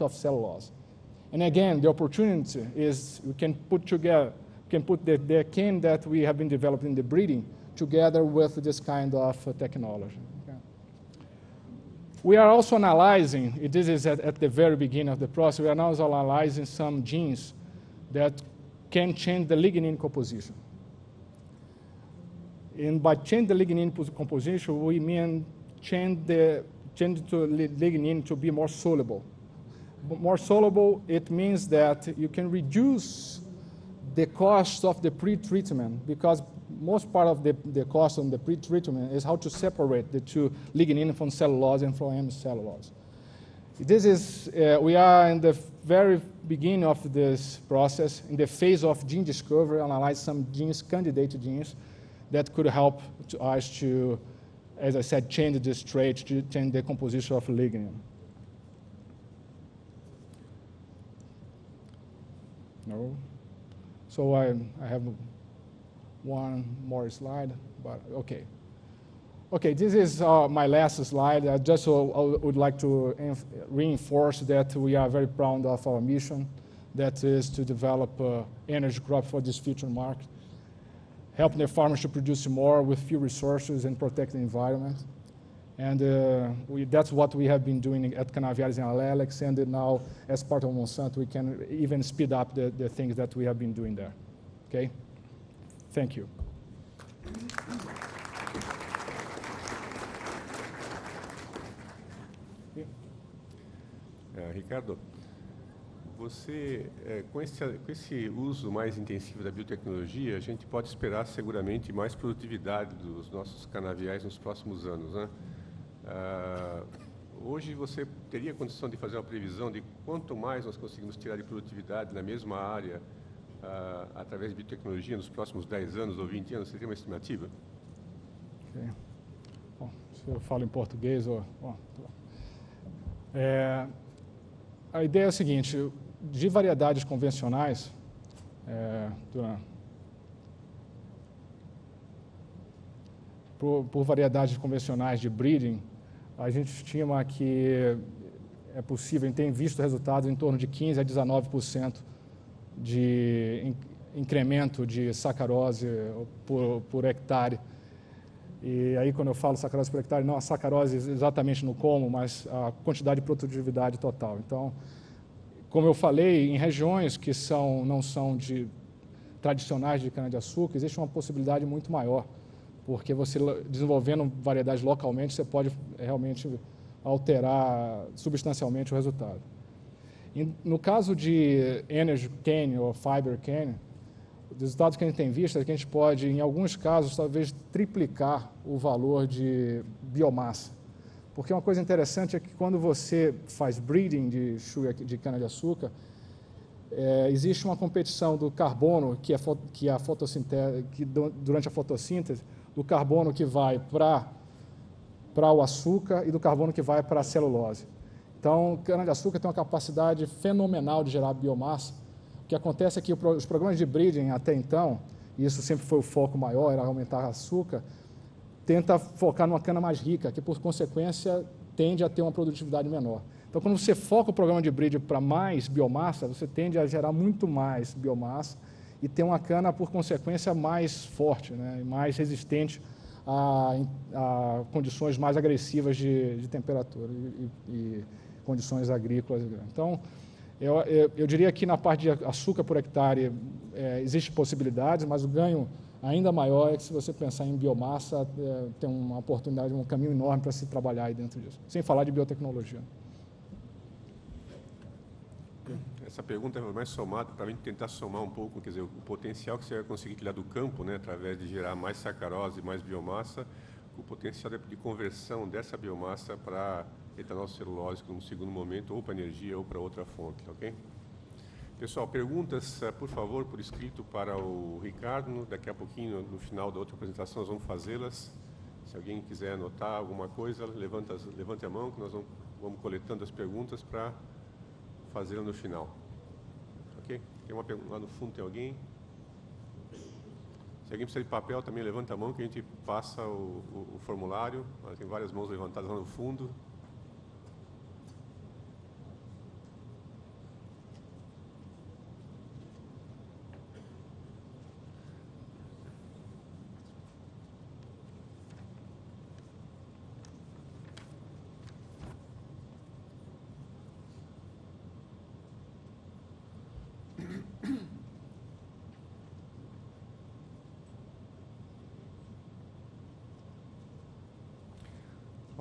of cellulose. And again, the opportunity is we can put together, the cane that we have been developing in the breeding together with this kind of technology. Okay. We are also analyzing, this is at the very beginning of the process, we are now analyzing some genes that can change the lignin composition. And by change the lignin composition, we mean change the lignin to be more soluble. More soluble, it means that you can reduce the cost of the pre-treatment, because most part of the cost on the pre-treatment is how to separate the two, lignin from cellulose and from hemicellulose. This is, we are in the very beginning of this process, in the phase of gene discovery, analyze some genes, candidate genes, that could help us to, as I said, change this trait, to change the composition of lignin. No. So I have one more slide, but okay. Okay, this is my last slide. I just would like to reinforce that we are very proud of our mission, that is to develop energy crop for this future market, helping the farmers to produce more with few resources and protect the environment. And that's what we have been doing at CanaVialis and Alex, and now as part of Monsanto, we can even speed up the things that we have been doing there. Okay? Thank you. Ricardo, você, com esse uso mais intensivo da biotecnologia, a gente pode esperar seguramente mais produtividade dos nossos canaviais nos próximos anos, né? Hoje você teria condição de fazer uma previsão de quanto mais nós conseguimos tirar de produtividade na mesma área através de biotecnologia nos próximos 10 anos ou 20 anos? Você tem uma estimativa? Okay. Bom, se eu falo em português, a ideia é a seguinte: de variedades convencionais, por variedades convencionais de breeding, a gente estima que é possível, a gente tem visto resultados em torno de 15% a 19% de incremento de sacarose por hectare. E aí, quando eu falo sacarose por hectare, não a sacarose exatamente no como, mas a quantidade de produtividade total. Então, como eu falei, em regiões que não são tradicionais de cana-de-açúcar, existe uma possibilidade muito maior, porque você, desenvolvendo variedades localmente, você pode realmente alterar substancialmente o resultado. No caso de energy cane ou fiber cane, os resultados que a gente tem visto é que a gente pode, em alguns casos, talvez triplicar o valor de biomassa. Porque uma coisa interessante é que quando você faz breeding de cana-de-açúcar, existe uma competição do carbono, que a fotossíntese, durante a fotossíntese, do carbono que vai para o açúcar e do carbono que vai para a celulose. Então, cana-de-açúcar tem uma capacidade fenomenal de gerar biomassa. O que acontece é que os programas de breeding até então, e isso sempre foi o foco maior, era aumentar açúcar, tenta focar numa cana mais rica, que por consequência tende a ter uma produtividade menor. Então, quando você foca o programa de breeding para mais biomassa, você tende a gerar muito mais biomassa e ter uma cana, por consequência, mais forte, né, e mais resistente a condições mais agressivas de temperatura e condições agrícolas. Então, eu diria que na parte de açúcar por hectare existem possibilidades, mas o ganho ainda maior é que, se você pensar em biomassa, tem uma oportunidade, um caminho enorme para se trabalhar aí dentro disso, sem falar de biotecnologia. Essa pergunta é mais somada, para a gente tentar somar um pouco, quer dizer, o potencial que você vai conseguir tirar do campo, né, através de gerar mais sacarose, mais biomassa, o potencial de conversão dessa biomassa para etanol celulósico no segundo momento, ou para energia, ou para outra fonte, ok? Pessoal, perguntas, por favor, por escrito para o Ricardo. Daqui a pouquinho, no final da outra apresentação, nós vamos fazê-las. Se alguém quiser anotar alguma coisa, levante a mão, que nós vamos coletando as perguntas para fazê-la no final. Ok? Tem uma pergunta lá no fundo, tem alguém? Se alguém precisa de papel, também levanta a mão, que a gente passa o formulário. Tem várias mãos levantadas lá no fundo.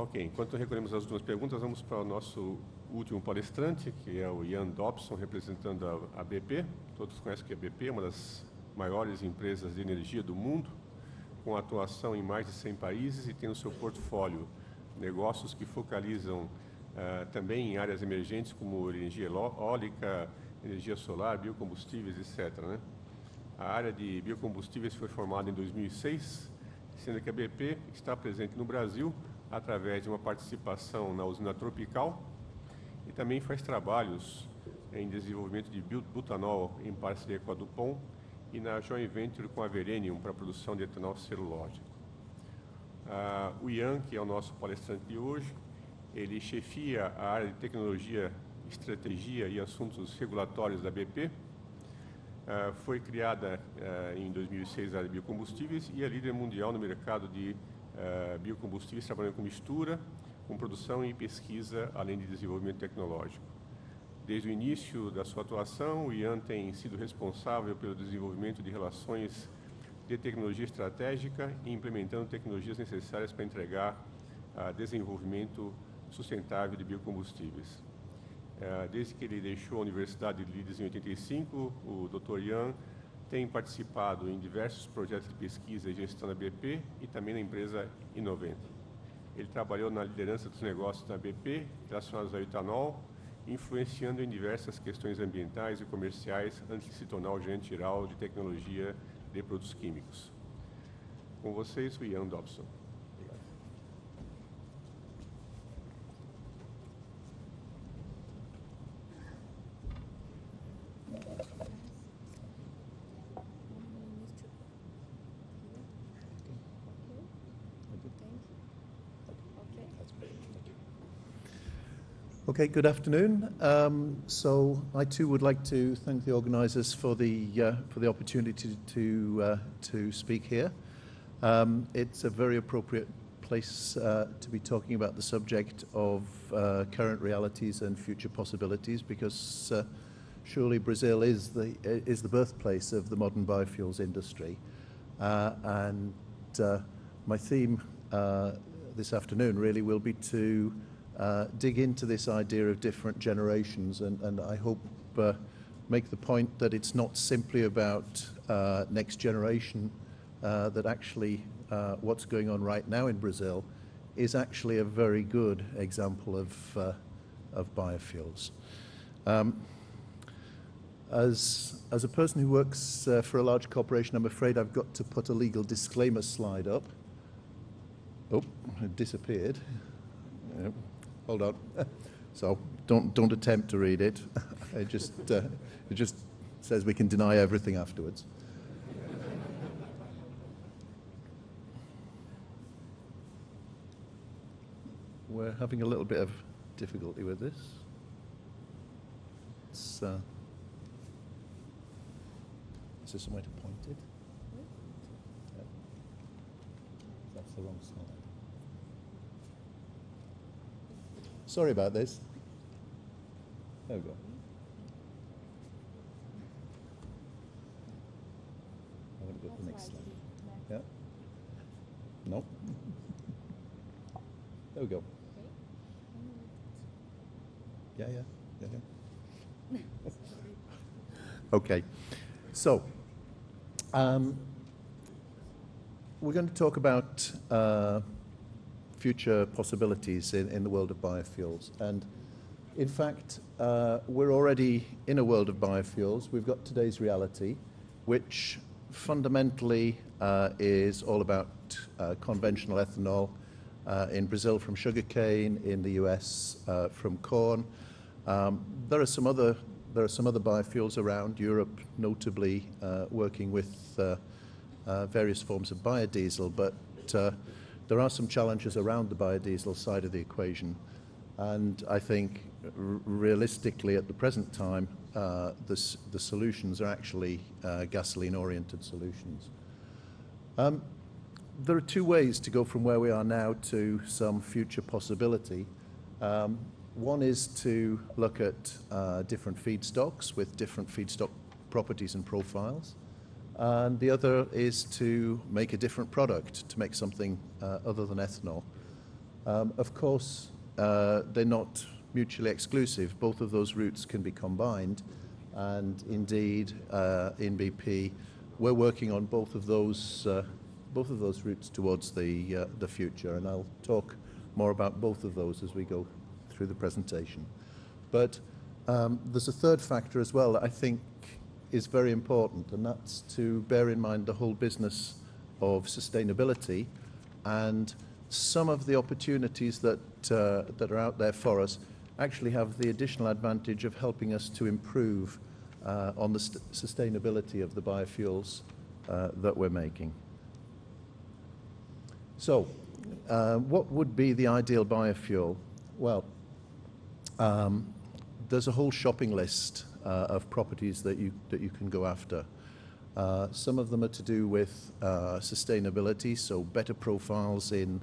Ok, enquanto recolhemos as duas perguntas, vamos para o nosso último palestrante, que é o Dobson, representando a BP. Todos conhecem que a BP é uma das maiores empresas de energia do mundo, com atuação em mais de 100 países e tem no seu portfólio negócios que focalizam também em áreas emergentes como energia eólica, energia solar, biocombustíveis, etc. Né? A área de biocombustíveis foi formada em 2006, sendo que a BP está presente no Brasil através de uma participação na usina Tropical e também faz trabalhos em desenvolvimento de butanol em parceria com a Dupont e na joint venture com a Verenium para a produção de etanol celulósico. O Ian, que é o nosso palestrante de hoje, ele chefia a área de tecnologia, estratégia e assuntos regulatórios da BP. Foi criada em 2006 a área de biocombustíveis e é líder mundial no mercado de biocombustíveis, trabalhando com mistura, com produção e pesquisa, além de desenvolvimento tecnológico. Desde o início da sua atuação, o Ian tem sido responsável pelo desenvolvimento de relações de tecnologia estratégica e implementando tecnologias necessárias para entregar desenvolvimento sustentável de biocombustíveis. Desde que ele deixou a Universidade de Leeds em 85, o Dr. Ian tem participado em diversos projetos de pesquisa e gestão da BP e também na empresa Innovent. Ele trabalhou na liderança dos negócios da BP relacionados ao etanol, influenciando em diversas questões ambientais e comerciais antes de se tornar o gerente geral de tecnologia de produtos químicos. Com vocês, o Ian Dobson. Okay, good afternoon. So I too would like to thank the organisers for the opportunity to speak here. It's a very appropriate place to be talking about the subject of current realities and future possibilities, because surely Brazil is the birthplace of the modern biofuels industry, and my theme this afternoon really will be to dig into this idea of different generations, and I hope make the point that it's not simply about next generation, that actually what's going on right now in Brazil is actually a very good example of biofuels. As a person who works for a large corporation, I'm afraid I've got to put a legal disclaimer slide up. Oh, it disappeared. Yep. Hold on. So don't attempt to read it. It just says we can deny everything afterwards. We're having a little bit of difficulty with this. Is there somewhere to point it? Yeah. That's the wrong slide. Sorry about this. There we go. I'm going to go to the next slide. Yeah? No? There we go. Yeah. Okay. So, we're going to talk about future possibilities in the world of biofuels. And in fact, we're already in a world of biofuels. We've got today's reality, which fundamentally is all about conventional ethanol in Brazil from sugarcane, in the US from corn. There are some other biofuels around Europe, notably working with various forms of biodiesel, but there are some challenges around the biodiesel side of the equation, and I think realistically at the present time the solutions are actually gasoline-oriented solutions. There are two ways to go from where we are now to some future possibility. One is to look at different feedstocks with different feedstock properties and profiles. And the other is to make a different product, to make something other than ethanol. Of course, they're not mutually exclusive. Both of those routes can be combined, and indeed, in BP, we're working on both of those routes towards the future, and I'll talk more about both of those as we go through the presentation. But there's a third factor as well that I think is very important, and that's to bear in mind the whole business of sustainability and some of the opportunities that are out there for us actually have the additional advantage of helping us to improve on the sustainability of the biofuels that we're making. So, what would be the ideal biofuel? Well, there's a whole shopping list of properties that you can go after. Some of them are to do with sustainability, so better profiles in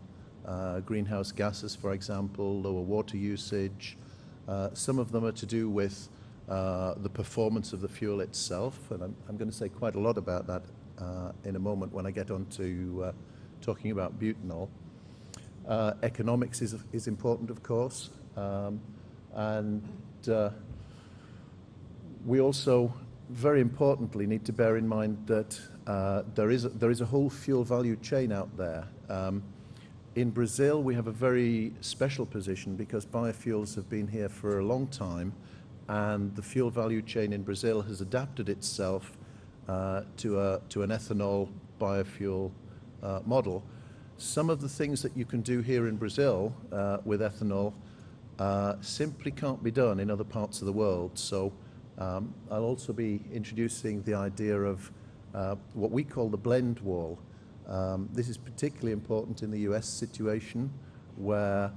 greenhouse gases, for example, lower water usage. Some of them are to do with the performance of the fuel itself, and I'm going to say quite a lot about that in a moment when I get on to talking about butanol. Economics is important, of course, and we also, very importantly, need to bear in mind that there is a whole fuel value chain out there. In Brazil, we have a very special position because biofuels have been here for a long time, and the fuel value chain in Brazil has adapted itself to an ethanol biofuel model. Some of the things that you can do here in Brazil with ethanol simply can't be done in other parts of the world. So I'll also be introducing the idea of what we call the blend wall. This is particularly important in the US situation, where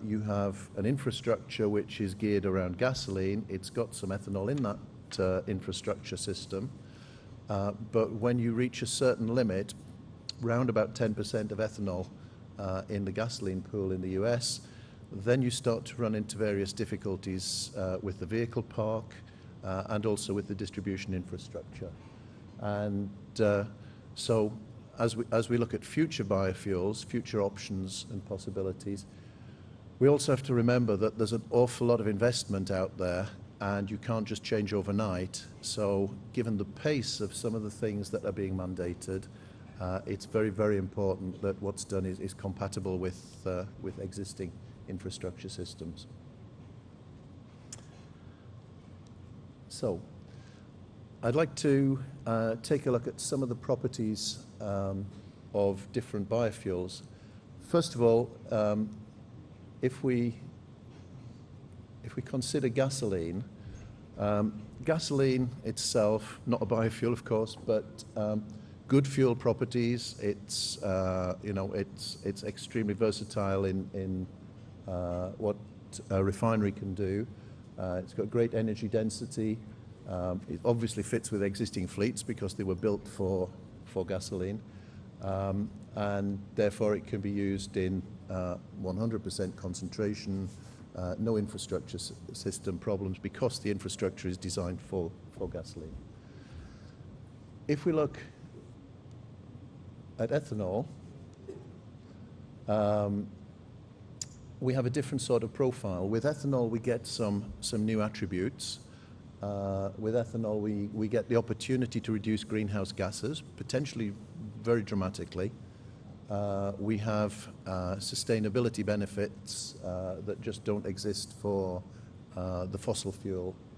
you have an infrastructure which is geared around gasoline. It's got some ethanol in that infrastructure system, but when you reach a certain limit, round about 10% of ethanol in the gasoline pool in the US, then you start to run into various difficulties with the vehicle park and also with the distribution infrastructure. And so as we look at future biofuels, future options and possibilities, we also have to remember that there's an awful lot of investment out there, and you can't just change overnight. So given the pace of some of the things that are being mandated, it's very, very important that what's done is compatible with existing infrastructure systems. So I'd like to take a look at some of the properties of different biofuels. First of all, if we consider gasoline, gasoline itself, not a biofuel, of course, but good fuel properties. It's it's extremely versatile in what a refinery can do. It's got great energy density. It obviously fits with existing fleets because they were built for gasoline, and therefore it can be used in 100% concentration, no infrastructure system problems because the infrastructure is designed for gasoline. If we look at ethanol, we have a different sort of profile. With ethanol, we get some new attributes. With ethanol, we get the opportunity to reduce greenhouse gases, potentially very dramatically. We have sustainability benefits that just don't exist for the fossil fuel